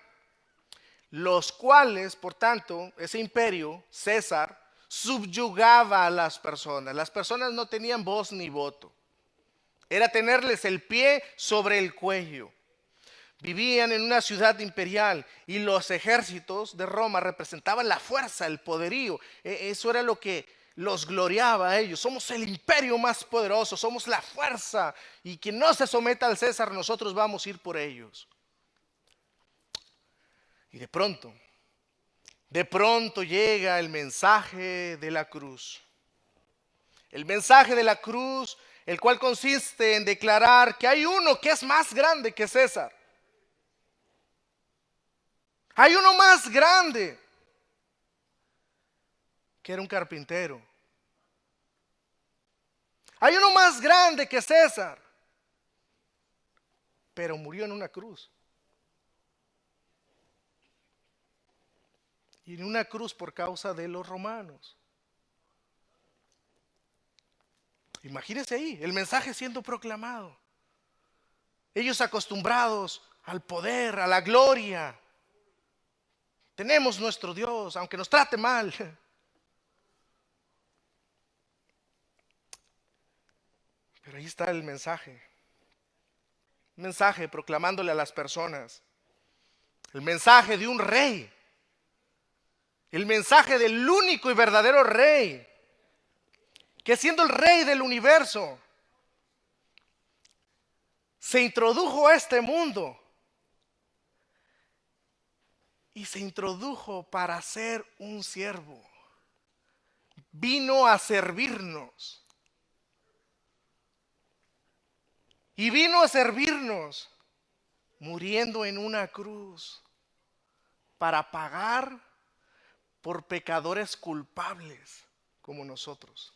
los cuales, por tanto, ese imperio, César, subyugaba a las personas. Las personas no tenían voz ni voto. Era tenerles el pie sobre el cuello. Vivían en una ciudad imperial y los ejércitos de Roma representaban la fuerza, el poderío. Eso era lo que los gloriaba a ellos. Somos el imperio más poderoso, somos la fuerza. Y quien no se someta al César, nosotros vamos a ir por ellos. Y de pronto llega el mensaje de la cruz. El mensaje de la cruz, el cual consiste en declarar que hay uno que es más grande que César. Hay uno más grande, que era un carpintero. Hay uno más grande que César, pero murió en una cruz. Y en una cruz por causa de los romanos. Imagínense ahí, el mensaje siendo proclamado. Ellos acostumbrados al poder, a la gloria. Tenemos nuestro Dios, aunque nos trate mal. Pero ahí está el mensaje. Un mensaje proclamándole a las personas. El mensaje de un rey. El mensaje del único y verdadero rey. Que siendo el rey del universo, se introdujo a este mundo. Y se introdujo para ser un siervo. Vino a servirnos. Y vino a servirnos muriendo en una cruz para pagar por pecadores culpables como nosotros.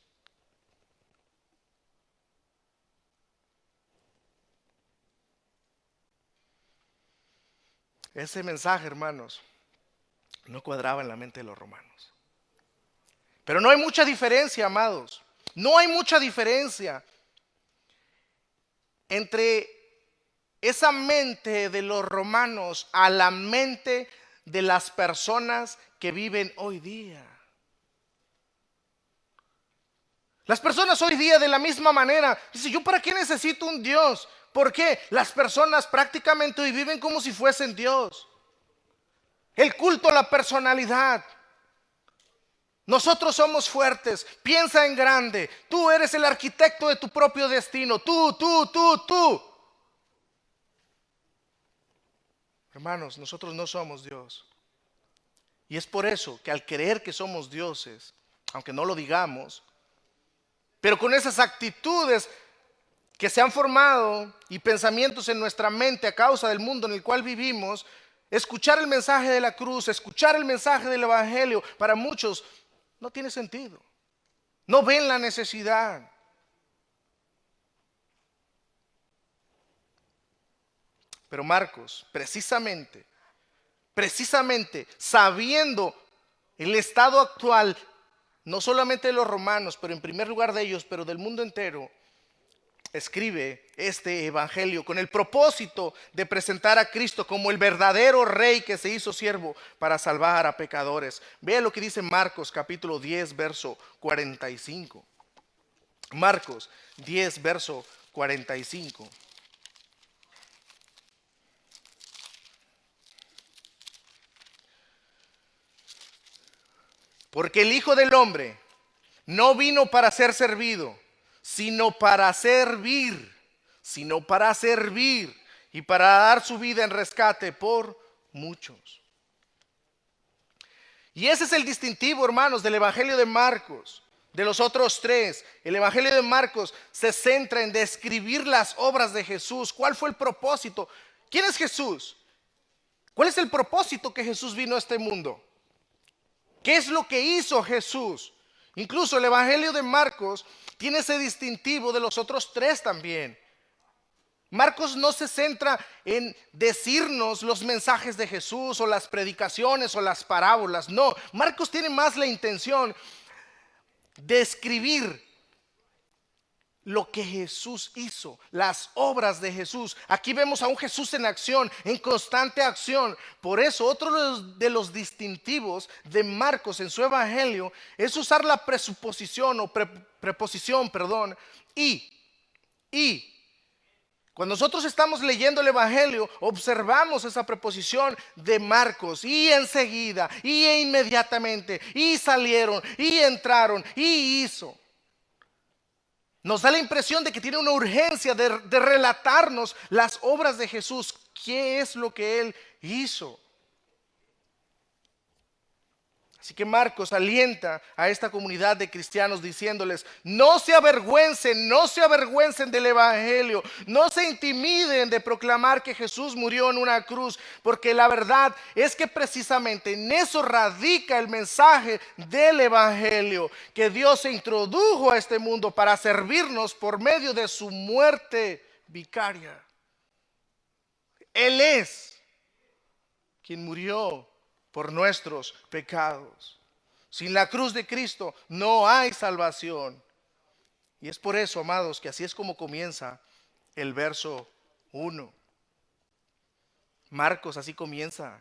Ese mensaje, hermanos, no cuadraba en la mente de los romanos. Pero no hay mucha diferencia, amados. No hay mucha diferencia entre esa mente de los romanos a la mente de las personas que viven hoy día. Las personas hoy día de la misma manera dicen: ¿yo para qué necesito un Dios? ¿Por qué? Las personas prácticamente hoy viven como si fuesen Dios. El culto a la personalidad. Nosotros somos fuertes, piensa en grande. Tú eres el arquitecto de tu propio destino. Tú. Hermanos, nosotros no somos Dios. Y es por eso que al creer que somos dioses, aunque no lo digamos, pero con esas actitudes que se han formado y pensamientos en nuestra mente a causa del mundo en el cual vivimos, escuchar el mensaje de la cruz, escuchar el mensaje del evangelio, para muchos no tiene sentido. No ven la necesidad. Pero Marcos, precisamente sabiendo el estado actual, no solamente de los romanos, pero en primer lugar de ellos, pero del mundo entero, escribe este evangelio con el propósito de presentar a Cristo como el verdadero rey que se hizo siervo para salvar a pecadores. Vea lo que dice Marcos capítulo 10, verso 45. Marcos 10, verso 45. Porque el Hijo del Hombre no vino para ser servido, sino para servir y para dar su vida en rescate por muchos. Y ese es el distintivo, hermanos, del Evangelio de Marcos, de los otros tres. El Evangelio de Marcos se centra en describir las obras de Jesús. ¿Cuál fue el propósito? ¿Quién es Jesús? ¿Cuál es el propósito que Jesús vino a este mundo? ¿Qué es lo que hizo Jesús? Incluso el Evangelio de Marcos tiene ese distintivo de los otros tres también. Marcos no se centra en decirnos los mensajes de Jesús o las predicaciones o las parábolas. No, Marcos tiene más la intención de escribir lo que Jesús hizo, las obras de Jesús. Aquí vemos a un Jesús en acción, en constante acción. Por eso otro de los distintivos de Marcos en su evangelio es usar la presuposición o preposición, perdón, y. Cuando nosotros estamos leyendo el evangelio, observamos esa preposición de Marcos, y enseguida, y inmediatamente, y salieron, y entraron, y hizo. Nos da la impresión de que tiene una urgencia de relatarnos las obras de Jesús. ¿Qué es lo que Él hizo? Así que Marcos alienta a esta comunidad de cristianos diciéndoles: no se avergüencen del evangelio, no se intimiden de proclamar que Jesús murió en una cruz, porque la verdad es que precisamente en eso radica el mensaje del evangelio, que Dios se introdujo a este mundo para servirnos por medio de su muerte vicaria. Él es quien murió por nuestros pecados. Sin la cruz de Cristo no hay salvación. Y es por eso, amados, que así es como comienza el verso 1. Marcos así comienza.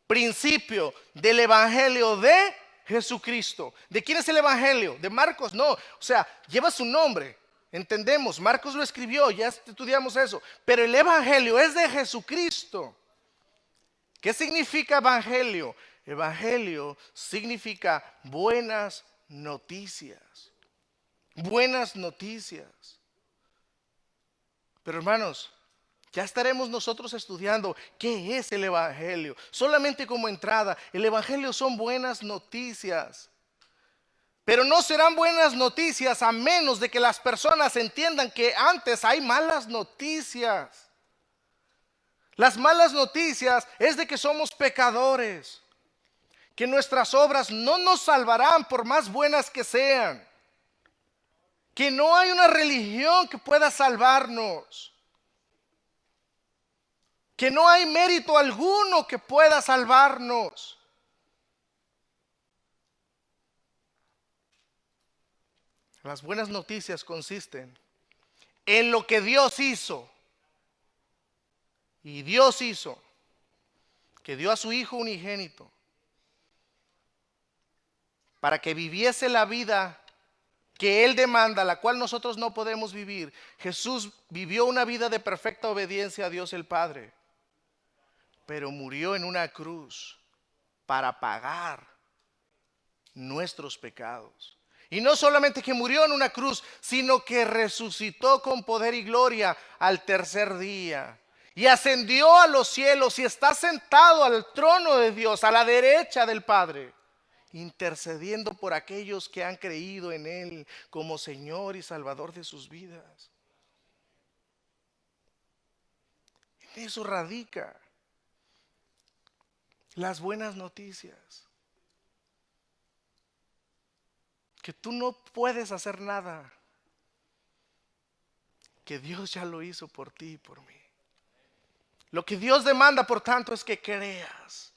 Principio del evangelio de Jesucristo. ¿De quién es el evangelio? ¿De Marcos? No, o sea, lleva su nombre. Entendemos, Marcos lo escribió, ya estudiamos eso. Pero el evangelio es de Jesucristo. ¿Qué significa evangelio? Evangelio significa buenas noticias. Buenas noticias. Pero hermanos, ya estaremos nosotros estudiando qué es el evangelio. Solamente como entrada, el evangelio son buenas noticias. Pero no serán buenas noticias a menos de que las personas entiendan que antes hay malas noticias. Las malas noticias es de que somos pecadores, que nuestras obras no nos salvarán por más buenas que sean, que no hay una religión que pueda salvarnos, que no hay mérito alguno que pueda salvarnos. Las buenas noticias consisten en lo que Dios hizo. Y Dios hizo que dio a su Hijo unigénito para que viviese la vida que Él demanda, la cual nosotros no podemos vivir. Jesús vivió una vida de perfecta obediencia a Dios el Padre, pero murió en una cruz para pagar nuestros pecados. Y no solamente que murió en una cruz, sino que resucitó con poder y gloria al tercer día. Y ascendió a los cielos y está sentado al trono de Dios, a la derecha del Padre, intercediendo por aquellos que han creído en Él como Señor y Salvador de sus vidas. En eso radica las buenas noticias. Que tú no puedes hacer nada, que Dios ya lo hizo por ti y por mí. Lo que Dios demanda, por tanto, es que creas.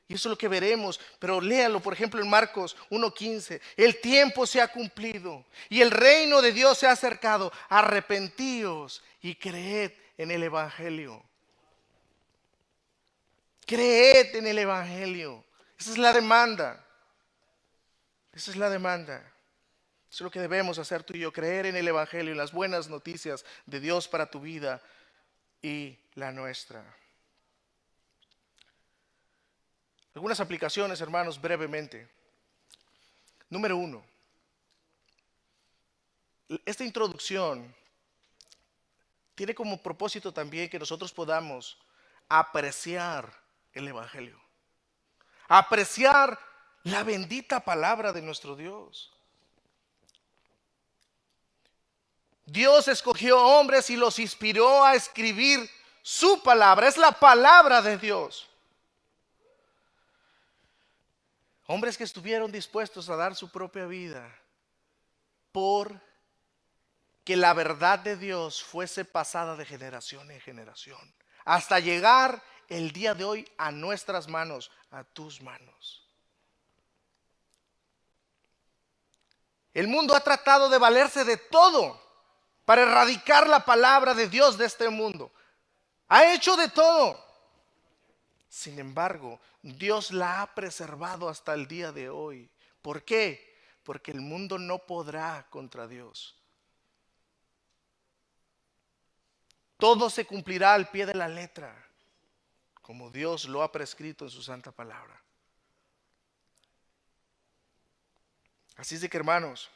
Y eso es lo que veremos, pero léalo, por ejemplo, en Marcos 1:15. El tiempo se ha cumplido y el reino de Dios se ha acercado. Arrepentíos y creed en el evangelio. Creed en el evangelio. Esa es la demanda. Esa es la demanda. Eso es lo que debemos hacer tú y yo, creer en el evangelio, en las buenas noticias de Dios para tu vida y la nuestra. Algunas aplicaciones, hermanos, brevemente. Número 1. Esta introducción tiene como propósito también que nosotros podamos apreciar el evangelio. Apreciar la bendita palabra de nuestro Dios. Dios escogió hombres y los inspiró a escribir su palabra. Es la palabra de Dios. Hombres que estuvieron dispuestos a dar su propia vida por que la verdad de Dios fuese pasada de generación en generación, hasta llegar el día de hoy a nuestras manos, a tus manos. El mundo ha tratado de valerse de todo para erradicar la palabra de Dios de este mundo. Ha hecho de todo. Sin embargo, Dios la ha preservado hasta el día de hoy. ¿Por qué? Porque el mundo no podrá contra Dios. Todo se cumplirá al pie de la letra, como Dios lo ha prescrito en su santa palabra. Así es de que, hermanos,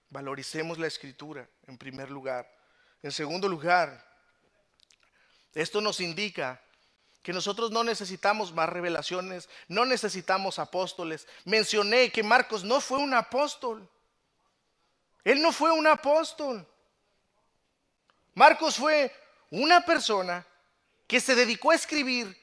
valoricemos la Escritura en primer lugar. En segundo lugar, esto nos indica que nosotros no necesitamos más revelaciones, no necesitamos apóstoles. Mencioné que Marcos no fue un apóstol. Él no fue un apóstol. Marcos fue una persona que se dedicó a escribir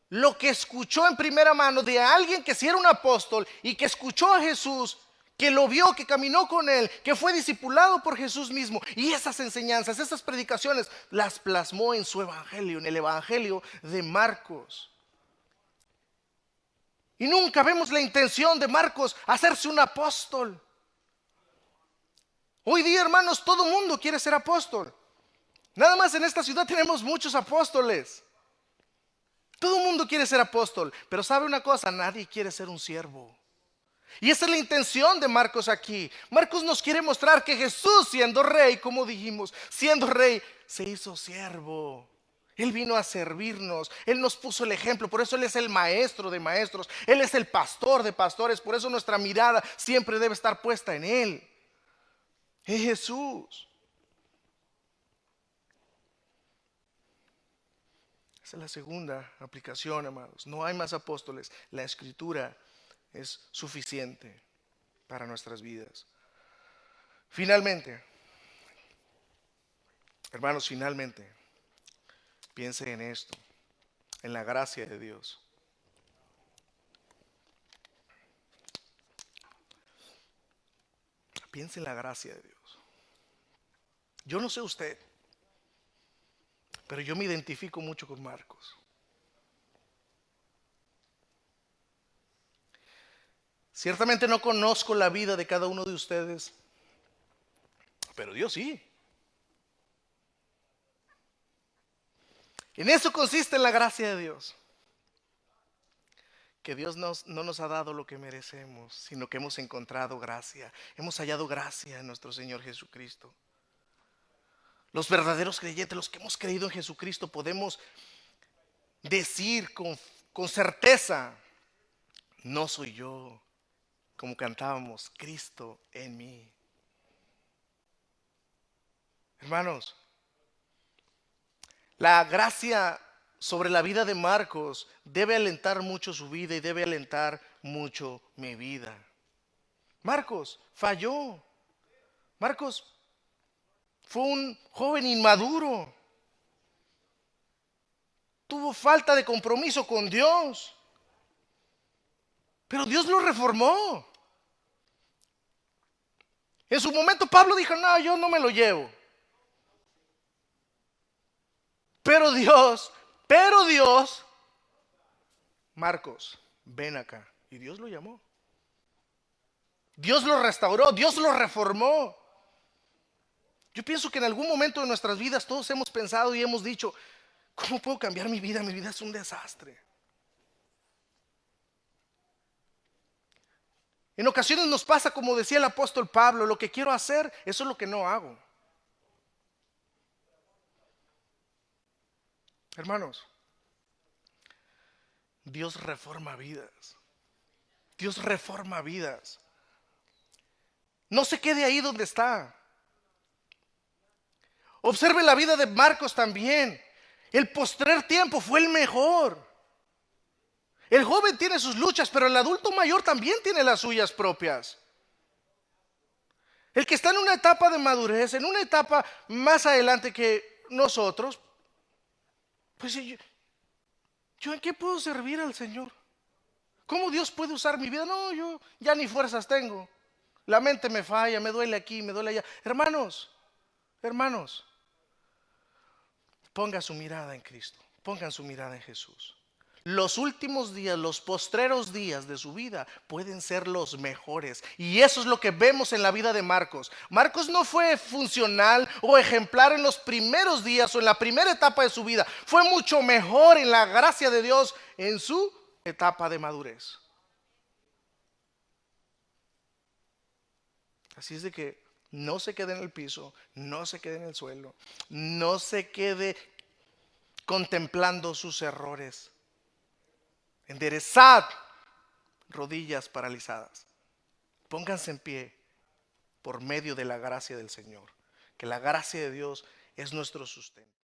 lo que escuchó en primera mano de alguien que sí era un apóstol y que escuchó a Jesús, que lo vio, que caminó con él, que fue discipulado por Jesús mismo. Y esas enseñanzas, esas predicaciones las plasmó en su evangelio, en el evangelio de Marcos. Y nunca vemos la intención de Marcos hacerse un apóstol. Hoy día, hermanos, todo mundo quiere ser apóstol. Nada más en esta ciudad tenemos muchos apóstoles. Todo el mundo quiere ser apóstol, pero ¿sabe una cosa? Nadie quiere ser un siervo. Y esa es la intención de Marcos aquí. Marcos nos quiere mostrar que Jesús, siendo rey, como dijimos, siendo rey, se hizo siervo. Él vino a servirnos, Él nos puso el ejemplo, por eso Él es el maestro de maestros, Él es el pastor de pastores, por eso nuestra mirada siempre debe estar puesta en Él, en Jesús. Esa es la segunda aplicación, amados. No hay más apóstoles. La Escritura es suficiente para nuestras vidas. Finalmente, hermanos, finalmente, piense en esto, en la gracia de Dios. Piense en la gracia de Dios. Yo no sé usted, pero yo me identifico mucho con Marcos. Ciertamente no conozco la vida de cada uno de ustedes, pero Dios sí. En eso consiste la gracia de Dios. Que Dios no nos ha dado lo que merecemos, sino que hemos encontrado gracia. Hemos hallado gracia en nuestro Señor Jesucristo. Los verdaderos creyentes, los que hemos creído en Jesucristo, podemos decir con certeza, no soy yo, como cantábamos, Cristo en mí. Hermanos, la gracia sobre la vida de Marcos debe alentar mucho su vida y debe alentar mucho mi vida. Marcos falló. Marcos fue un joven inmaduro. Tuvo falta de compromiso con Dios. Pero Dios lo reformó. En su momento Pablo dijo, no, yo no me lo llevo. Pero Dios, Marcos, ven acá. Y Dios lo llamó. Dios lo restauró, Dios lo reformó. Yo pienso que en algún momento de nuestras vidas todos hemos pensado y hemos dicho, ¿cómo puedo cambiar mi vida? Mi vida es un desastre. En ocasiones nos pasa como decía el apóstol Pablo, lo que quiero hacer, eso es lo que no hago. Hermanos, Dios reforma vidas. Dios reforma vidas. No se quede ahí donde está. Observe la vida de Marcos también. El postrer tiempo fue el mejor. El joven tiene sus luchas, pero el adulto mayor también tiene las suyas propias. El que está en una etapa de madurez, en una etapa más adelante que nosotros, pues ¿yo en qué puedo servir al Señor? ¿Cómo Dios puede usar mi vida? No, yo ya ni fuerzas tengo. La mente me falla, me duele aquí, me duele allá. Hermanos, ponga su mirada en Cristo, pongan su mirada en Jesús. los últimos días, los postreros días de su vida pueden ser los mejores. Y eso es lo que vemos en la vida de Marcos. Marcos no fue funcional o ejemplar en los primeros días o en la primera etapa de su vida. Fue mucho mejor en la gracia de Dios en su etapa de madurez. Así es de que no se quede en el piso, no se quede en el suelo, no se quede contemplando sus errores. Enderezad rodillas paralizadas. Pónganse en pie por medio de la gracia del Señor. Que la gracia de Dios es nuestro sustento.